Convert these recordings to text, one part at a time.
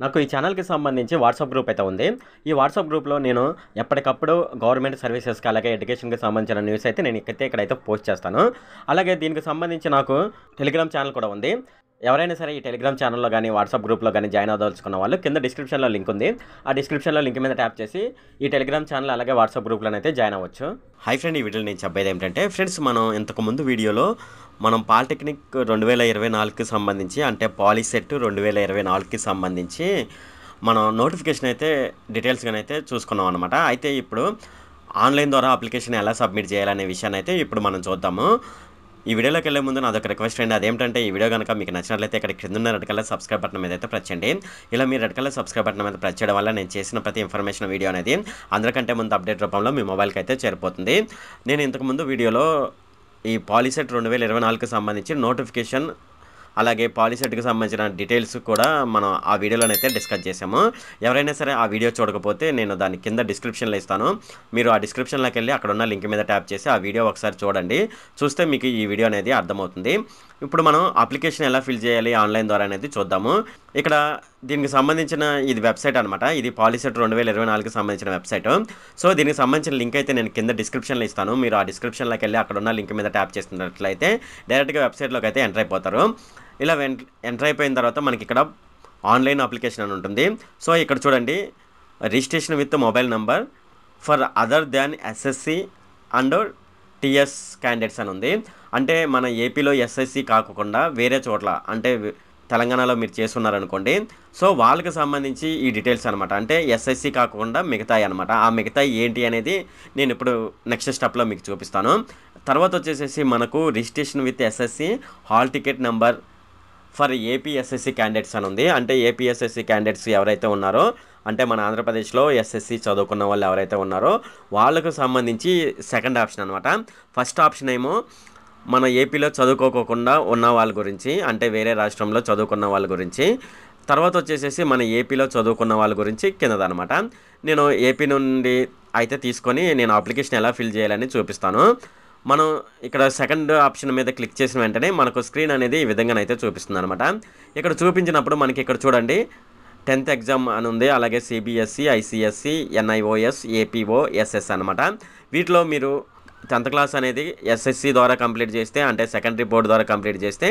నాకు ఈ ఛానల్‌కి సంబంధించి వాట్సాప్ గ్రూప్ అయితే ఉంది. ఈ వాట్సాప్ గ్రూప్‌లో నేను ఎప్పటికప్పుడు గవర్నమెంట్ సర్వీసెస్‌కి అలాగే ఎడ్యుకేషన్‌కి సంబంధించిన న్యూస్ అయితే నేను ఇక్కడైతే పోస్ట్ చేస్తాను. అలాగే దీనికి సంబంధించి నాకు టెలిగ్రామ్ ఛానల్ కూడా ఉంది. ఎవరైనా సరే ఈ టెలిగ్రామ్ ఛానల్‌లో గాని, వాట్సాప్ గ్రూప్‌లో గాని జాయిన్ అవ్వదలుచుకున్న వాళ్ళు కింద డిస్క్రిప్షన్‌లో లింక్ ఉంది. ఆ డిస్క్రిప్షన్‌లో లింక్ మీద ట్యాప్ చేసి ఈ టెలిగ్రామ్ ఛానల్ అలాగే వాట్సాప్ గ్రూప్‌లోనైతే జాయిన్ అవ్వచ్చు. హై ఫ్రెండ్, ఈ వీడియోలో నేను చెప్పేది ఏంటంటే ఫ్రెండ్స్, మనం ఇంతకుముందు వీడియోలో మనం పాలిటెక్నిక్ 2024కి సంబంధించి అంటే పాలిసెట్ 2024కి సంబంధించి మనం నోటిఫికేషన్ అయితే డీటెయిల్స్‌గానైతే చూసుకున్నాం అనమాట. అయితే ఇప్పుడు ఆన్‌లైన్ ద్వారా అప్లికేషన్ ఎలా సబ్మిట్ చేయాలనే విషయాన్ని అయితే ఇప్పుడు మనం చూద్దాము. ఈ వీడియోలోకి వెళ్ళే ముందు నాదొక రిక్వెస్ట్ అండి. అదేంటంటే ఈ వీడియో కనుక మీకు నచ్చినట్లయితే ఇక్కడ కిందున్న రెడ్ కలర్ సబ్స్క్రైబ్ బటన్ మీద అయితే ప్రెస్ చేయండి. ఇలా మీరు రెడ్ కలర్ సబ్స్క్రైబ్ బటన్ మీద ప్రెస్ చేయడం వల్ల నేను చేసిన ప్రతి ఇన్ఫర్మేషన్ వీడియో అనేది అందరికంటే ముందు అప్డేట్ రూపంలో మీ మొబైల్కి అయితే చేరిపోతుంది. నేను ఇంతకుముందు వీడియోలో ఈ పాలిసెట్ 2024కి సంబంధించి నోటిఫికేషన్ అలాగే పాలిసెట్‌కి సంబంధించిన డీటెయిల్స్ కూడా మనం ఆ వీడియోలోనైతే డిస్కస్ చేసాము. ఎవరైనా సరే ఆ వీడియో చూడకపోతే నేను దాని కింద డిస్క్రిప్షన్‌లో ఇస్తాను. మీరు ఆ డిస్క్రిప్షన్‌లోకి వెళ్ళి అక్కడ ఉన్న లింక్ మీద ట్యాప్ చేసి ఆ వీడియో ఒకసారి చూడండి. చూస్తే మీకు ఈ వీడియో అనేది అర్థమవుతుంది. ఇప్పుడు మనం అప్లికేషన్ ఎలా ఫిల్ చేయాలి ఆన్‌లైన్ ద్వారా అనేది చూద్దాము. ఇక్కడ దీనికి సంబంధించిన ఇది వెబ్సైట్ అనమాట. ఇది పాలిసెట్ 2024కి సంబంధించిన వెబ్సైట్. సో దీనికి సంబంధించిన లింక్ అయితే నేను కింద డిస్క్రిప్షన్‌లో ఇస్తాను. మీరు ఆ డిస్క్రిప్షన్‌లోకి వెళ్ళి అక్కడ ఉన్న లింక్ మీద ట్యాప్ చేస్తున్నట్లయితే డైరెక్ట్‌గా వెబ్సైట్‌లోకి అయితే ఎంటర్ అయిపోతారు. ఇలా ఎంటర్ అయిపోయిన తర్వాత మనకి ఇక్కడ ఆన్లైన్ అప్లికేషన్ అని ఉంటుంది. సో ఇక్కడ చూడండి, registration with mobile number for other than SSC and TS candidates అని ఉంది. అంటే మన ఏపీలో ఎస్ఎస్సి కాకుండా వేరే చోట్ల అంటే తెలంగాణలో మీరు చేస్తున్నారనుకోండి, సో వాళ్ళకి సంబంధించి ఈ డీటెయిల్స్ అనమాట. అంటే ఎస్ఎస్సి కాకుండా మిగతాయి అనమాట. ఆ మిగతాయి ఏంటి అనేది నేను ఇప్పుడు నెక్స్ట్ స్టెప్లో మీకు చూపిస్తాను. తర్వాత వచ్చేసేసి మనకు registration with SSC hall ticket number for APSSC candidates అని ఉంది. అంటే ఏపీఎస్ఎస్సి క్యాండిడేట్స్ ఎవరైతే ఉన్నారో, అంటే మన ఆంధ్రప్రదేశ్లో ఎస్ఎస్సి చదువుకున్న వాళ్ళు ఎవరైతే ఉన్నారో వాళ్ళకు సంబంధించి సెకండ్ ఆప్షన్ అనమాట. ఫస్ట్ ఆప్షన్ ఏమో మన ఏపీలో చదువుకోకుండా ఉన్న వాళ్ళ గురించి, అంటే వేరే రాష్ట్రంలో చదువుకున్న వాళ్ళ గురించి. తర్వాత వచ్చేసేసి మన ఏపీలో చదువుకున్న వాళ్ళ గురించి కిందదనమాట. నేను ఏపీ నుండి అయితే తీసుకొని నేను అప్లికేషన్ ఎలా ఫిల్ చేయాలని చూపిస్తాను. మనం ఇక్కడ సెకండ్ ఆప్షన్ మీద క్లిక్ చేసిన వెంటనే మనకు స్క్రీన్ అనేది ఈ విధంగానైతే చూపిస్తుంది అనమాట. ఇక్కడ చూపించినప్పుడు మనకి ఇక్కడ చూడండి 10th ఎగ్జామ్ అని ఉంది. అలాగే CBSE, ICSE, NIOS, APOSS అనమాట. వీటిలో మీరు 10th క్లాస్ అనేది ఎస్ఎస్సి ద్వారా కంప్లీట్ చేస్తే, అంటే సెకండరీ బోర్డు ద్వారా కంప్లీట్ చేస్తే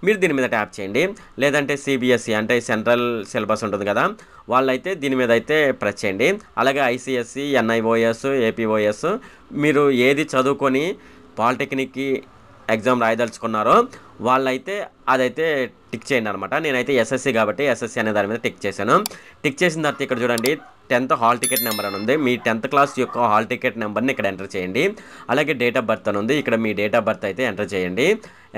మీరు దీని మీద ట్యాప్ చేయండి. లేదంటే సిబిఎస్ఈ అంటే సెంట్రల్ సిలబస్ ఉంటుంది కదా, వాళ్ళైతే దీని మీద అయితే ప్రెస్ చేయండి. అలాగే ఐసిఎస్సి, ఎన్ఐఓఎస్, ఏపీఓఎస్ మీరు ఏది చదువుకొని పాలిటెక్నిక్కి ఎగ్జామ్ రాయదలుచుకున్నారో వాళ్ళైతే అదైతే టిక్ చేయండి అనమాట. నేనైతే ఎస్ఎస్సి కాబట్టి ఎస్ఎస్సి అనే దాని మీద టిక్ చేశాను. టిక్ చేసిన తర్వాత ఇక్కడ చూడండి 10th హాల్ టికెట్ నెంబర్ అని ఉంది. మీ 10th క్లాస్ యొక్క హాల్ టికెట్ నెంబర్ని ఇక్కడ ఎంటర్ చేయండి. అలాగే డేట్ ఆఫ్ బర్త్ అని ఉంది. ఇక్కడ మీ డేట్ ఆఫ్ బర్త్ అయితే ఎంటర్ చేయండి.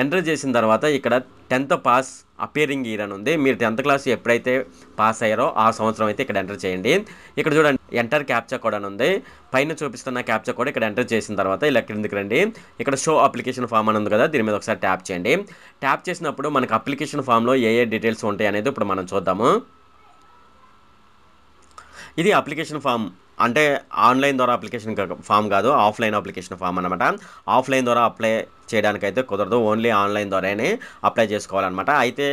ఎంటర్ చేసిన తర్వాత ఇక్కడ 10th పాస్ అపియరింగ్ ఇయర్ అని ఉంది. మీరు 10th క్లాస్ ఎప్పుడైతే పాస్ అయ్యారో ఆ సంవత్సరం అయితే ఇక్కడ ఎంటర్ చేయండి. ఇక్కడ చూడండి ఎంటర్ క్యాప్చా కోడ్ అని ఉంది. పైన చూపిస్తున్న క్యాప్చా కోడ్ ఇక్కడ ఎంటర్ చేసిన తర్వాత ఇలా కిందకి రండి. ఇక్కడ షో అప్లికేషన్ ఫామ్ అని ఉంది కదా, దీని మీద ఒకసారి ట్యాప్ చేయండి. ట్యాప్ చేసినప్పుడు మనకు అప్లికేషన్ ఫామ్లో ఏ డీటెయిల్స్ ఉంటాయి అనేది ఇప్పుడు మనం చూద్దాము. ఇది అప్లికేషన్ ఫామ్, అంటే ఆన్లైన్ ద్వారా అప్లికేషన్ ఫామ్ కాదు, ఆఫ్లైన్ అప్లికేషన్ ఫామ్ అనమాట. ఆఫ్లైన్ ద్వారా అప్లై చేయడానికైతే కుదరదు, ఓన్లీ ఆన్లైన్ ద్వారానే అప్లై చేసుకోవాలన్నమాట. అయితే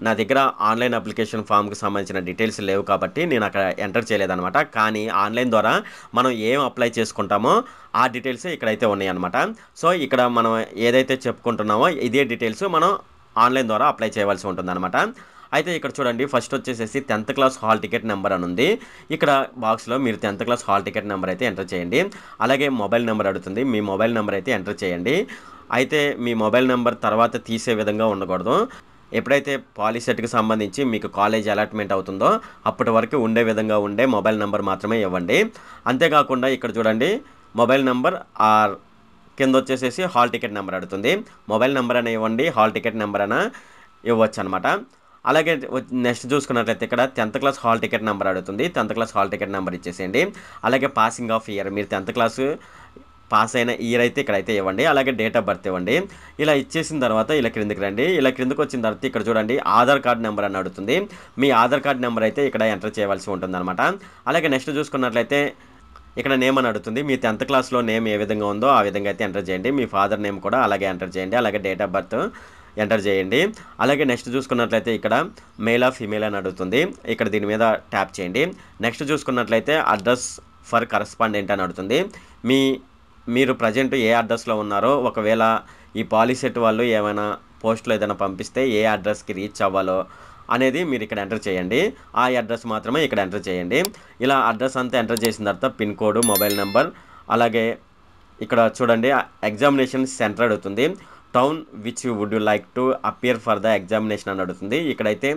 నా దగ్గర ఆన్లైన్ అప్లికేషన్ ఫామ్కి సంబంధించిన డీటెయిల్స్ లేవు కాబట్టి నేను అక్కడ ఎంటర్ చేయలేదన్నమాట. కానీ ఆన్లైన్ ద్వారా మనం ఏం అప్లై చేసుకుంటామో ఆ డీటెయిల్స్ ఇక్కడైతే ఉన్నాయన్నమాట. సో ఇక్కడ మనం ఏదైతే చెప్పుకుంటున్నామో ఇదే డీటెయిల్స్ మనం ఆన్లైన్ ద్వారా అప్లై చేయవలసి ఉంటుందన్నమాట. అయితే ఇక్కడ చూడండి, ఫస్ట్ వచ్చేసేసి 10th class hall ticket number అని ఉంది. ఇక్కడ బాక్స్లో మీరు 10th class hall ticket number అయితే ఎంటర్ చేయండి. అలాగే మొబైల్ నెంబర్ అడుగుతుంది, మీ మొబైల్ నెంబర్ అయితే ఎంటర్ చేయండి. అయితే మీ మొబైల్ నెంబర్ తర్వాత తీసే విధంగా ఉండకూడదు. ఎప్పుడైతే పాలిసెట్కి సంబంధించి మీకు కాలేజ్ అలాట్మెంట్ అవుతుందో అప్పటి వరకు ఉండే విధంగా ఉండే మొబైల్ నెంబర్ మాత్రమే ఇవ్వండి. అంతేకాకుండా ఇక్కడ చూడండి మొబైల్ నెంబర్ ఆర్ కింద వచ్చేసేసి హాల్ టికెట్ నెంబర్ అడుగుతుంది. మొబైల్ నెంబర్ అని ఇవ్వండి, హాల్ టికెట్ నెంబర్ అని ఇవ్వచ్చు అనమాట. అలాగే నెక్స్ట్ చూసుకున్నట్లయితే ఇక్కడ 10th class hall ticket number అడుగుతుంది. 10th class hall ticket number ఇచ్చేసేయండి. అలాగే పాసింగ్ ఆఫ్ ఇయర్, మీరు 10th క్లాసు పాస్ అయిన ఇయర్ అయితే ఇక్కడైతే ఇవ్వండి. అలాగే డేట్ ఆఫ్ బర్త్ ఇవ్వండి. ఇలా ఇచ్చేసిన తర్వాత ఇలా క్రిందికి రండి. ఇలా క్రిందికి వచ్చిన తర్వాత ఇక్కడ చూడండి ఆధార్ కార్డ్ నెంబర్ అని అడుగుతుంది. మీ ఆధార్ కార్డ్ నెంబర్ అయితే ఇక్కడ ఎంటర్ చేయవలసి ఉంటుందన్నమాట. అలాగే నెక్స్ట్ చూసుకున్నట్లయితే ఇక్కడ నేమ్ అని అడుగుతుంది. మీ 10th క్లాస్లో నేమ్ ఏ విధంగా ఉందో ఆ విధంగా అయితే ఎంటర్ చేయండి. మీ ఫాదర్ నేమ్ కూడా అలాగే ఎంటర్ చేయండి. అలాగే డేట్ ఆఫ్ బర్త్ ఎంటర్ చేయండి. అలాగే నెక్స్ట్ చూసుకున్నట్లయితే ఇక్కడ మేలా ఫీమేల్ అని అడుగుతుంది. ఇక్కడ దీని మీద ట్యాప్ చేయండి. నెక్స్ట్ చూసుకున్నట్లయితే అడ్రస్ ఫర్ కరస్పాండెంట్ అని అడుగుతుంది. మీరు ప్రజెంట్ ఏ అడ్రస్లో ఉన్నారో, ఒకవేళ ఈ పాలిసెట్ వాళ్ళు ఏమైనా పోస్టులు ఏదైనా పంపిస్తే ఏ అడ్రస్కి రీచ్ అవ్వాలో అనేది మీరు ఇక్కడ ఎంటర్ చేయండి. ఆ అడ్రస్ మాత్రమే ఇక్కడ ఎంటర్ చేయండి. ఇలా అడ్రస్ అంతా ఎంటర్ చేసిన తర్వాత పిన్ కోడ్, మొబైల్ నెంబర్, అలాగే ఇక్కడ చూడండి ఎగ్జామినేషన్ సెంటర్ అడుగుతుంది. Town which would you like to appear for the examination అని అడుగుతుంది. ఇక్కడైతే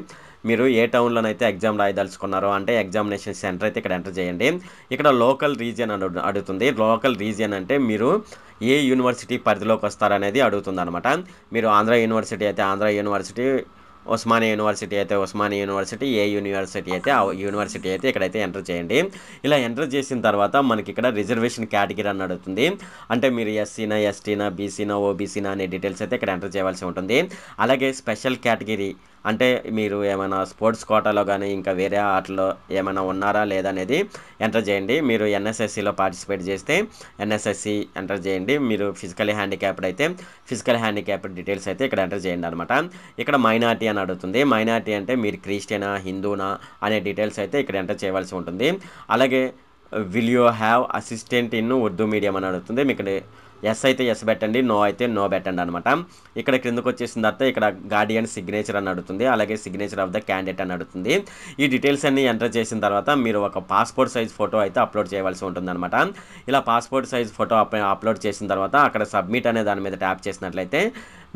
మీరు ఏ టౌన్లోనైతే ఎగ్జామ్ రాయదలుచుకున్నారో అంటే ఎగ్జామినేషన్ సెంటర్ అయితే ఇక్కడ ఎంటర్ చేయండి. ఇక్కడ లోకల్ రీజియన్ అని అడుగుతుంది. లోకల్ రీజియన్ అంటే మీరు ఏ యూనివర్సిటీ పరిధిలోకి వస్తారనేది అడుగుతుంది అనమాట. మీరు ఆంధ్ర యూనివర్సిటీ అయితే ఆంధ్ర యూనివర్సిటీ, ఉస్మానియా యూనివర్సిటీ అయితే ఉస్మానియా యూనివర్సిటీ, ఏ యూనివర్సిటీ అయితే ఆ యూనివర్సిటీ అయితే ఇక్కడైతే ఎంటర్ చేయండి. ఇలా ఎంటర్ చేసిన తర్వాత మనకి ఇక్కడ రిజర్వేషన్ కేటగిరీ అని అడుగుతుంది. అంటే మీరు ఎస్సీనా, ఎస్టీనా, బీసీనా, ఓబీసీనా అనే డీటెయిల్స్ అయితే ఇక్కడ ఎంటర్ చేయవలసి ఉంటుంది. అలాగే స్పెషల్ కేటగిరీ అంటే మీరు ఏమైనా స్పోర్ట్స్ కోటాలో కానీ ఇంకా వేరే ఆటలో ఏమైనా ఉన్నారా లేదా అనేది ఎంటర్ చేయండి. మీరు ఎన్ఎస్ఎస్సిలో పార్టిసిపేట్ చేస్తే ఎన్ఎస్ఎస్సి ఎంటర్ చేయండి. మీరు ఫిజికల్లీ హ్యాండిక్యాప్డ్ అయితే ఫిజికల్ హ్యాండిక్యాప్డ్ డీటెయిల్స్ అయితే ఇక్కడ ఎంటర్ చేయండి అనమాట. ఇక్కడ మైనారిటీ అని అడుగుతుంది. మైనారిటీ అంటే మీరు క్రిస్టియనా, హిందూనా అనే డీటెయిల్స్ అయితే ఇక్కడ ఎంటర్ చేయవలసి ఉంటుంది. అలాగే will you have assistant in Urdu medium అని అడుగుతుంది. మీకు ఎస్ అయితే ఎస్ పెట్టండి, నో అయితే నో పెట్టండి అనమాట. ఇక్కడ క్రిందకు వచ్చేసిన తర్వాత ఇక్కడ గార్డియన్ సిగ్నేచర్ అని అడుగుతుంది. అలాగే సిగ్నేచర్ ఆఫ్ ద క్యాండిడేట్ అని అడుగుతుంది. ఈ డీటెయిల్స్ అన్ని ఎంటర్ చేసిన తర్వాత మీరు ఒక పాస్పోర్ట్ సైజ్ ఫోటో అయితే అప్లోడ్ చేయవలసి ఉంటుంది అనమాట. ఇలా పాస్పోర్ట్ సైజ్ ఫోటో అప్లోడ్ చేసిన తర్వాత అక్కడ సబ్మిట్ అనే దాని మీద ట్యాప్ చేసినట్లయితే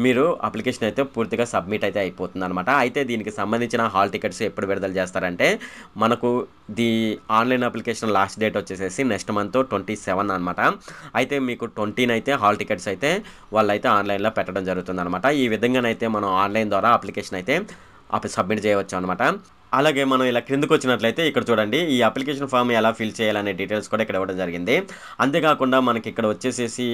మీరు అప్లికేషన్ అయితే పూర్తిగా సబ్మిట్ అయితే అయిపోతుంది అనమాట. అయితే దీనికి సంబంధించిన హాల్ టికెట్స్ ఎప్పుడు విడుదల చేస్తారంటే మనకు ఆన్లైన్ అప్లికేషన్ లాస్ట్ డేట్ వచ్చేసేసి నెక్స్ట్ మంత్ 27 అనమాట. అయితే మీకు 20 అయితే హాల్ టికెట్స్ అయితే వాళ్ళైతే ఆన్లైన్లో పెట్టడం జరుగుతుంది అనమాట. ఈ విధంగానైతే మనం ఆన్లైన్ ద్వారా అప్లికేషన్ అయితే సబ్మిట్ చేయవచ్చు అనమాట. అలాగే మనం ఇలా క్రిందకు వచ్చినట్లయితే ఇక్కడ చూడండి ఈ అప్లికేషన్ ఫామ్ ఎలా ఫిల్ చేయాలనే డీటెయిల్స్ కూడా ఇక్కడ ఇవ్వడం జరిగింది. అంతేకాకుండా మనకి ఇక్కడ వచ్చేసేసి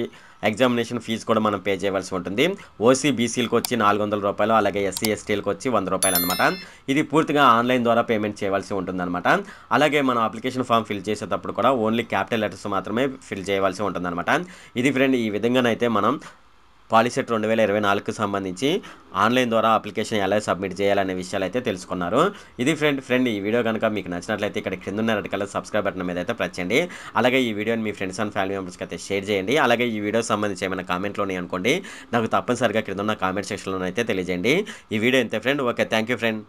ఎగ్జామినేషన్ ఫీజు కూడా మనం పే చేయవలసి ఉంటుంది. ఓసీ బీసీలకు వచ్చి 400 రూపాయలు, అలాగే ఎస్సీ ఎస్టీలకు వచ్చి 100 రూపాయలు అనమాట. ఇది పూర్తిగా ఆన్లైన్ ద్వారా పేమెంట్ చేయవలసి ఉంటుందన్నమాట. అలాగే మనం అప్లికేషన్ ఫామ్ ఫిల్ చేసేటప్పుడు కూడా ఓన్లీ క్యాపిటల్ లెటర్స్ మాత్రమే ఫిల్ చేయవలసి ఉంటుందన్నమాట. ఇది ఫ్రెండ్, ఈ విధంగానైతే మనం పాలిసెట్ 2024కి సంబంధించి ఆన్లైన్ ద్వారా అప్లికేషన్ ఎలా సబ్మిట్ చేయాలనే విషయాలు అయితే తెలుసుకున్నారు. ఇది ఫ్రెండ్ ఈ వీడియో కనుక మీకు నచ్చినట్లయితే ఇక్కడ కింద ఉన్న రెడ్ కలర్ సబ్స్క్రైబ్ బటన్ మీద అయితే ప్రెస్ చేయండి. అలాగే ఈ వీడియోని మీ ఫ్రెండ్స్ అండ్ ఫ్యామిలీ మెంబర్స్కి అయితే షేర్ చేయండి. అలాగే ఈ వీడియోకి సంబంధించి ఏమైనా కామెంట్లు ఉన్నాయి అనుకోండి, నాకు తప్పనిసరిగా కింద ఉన్న కామెంట్ సెక్షన్లో అయితే తెలియజేయండి. ఈ వీడియో ఇంతే friend. Okay, thank you friend.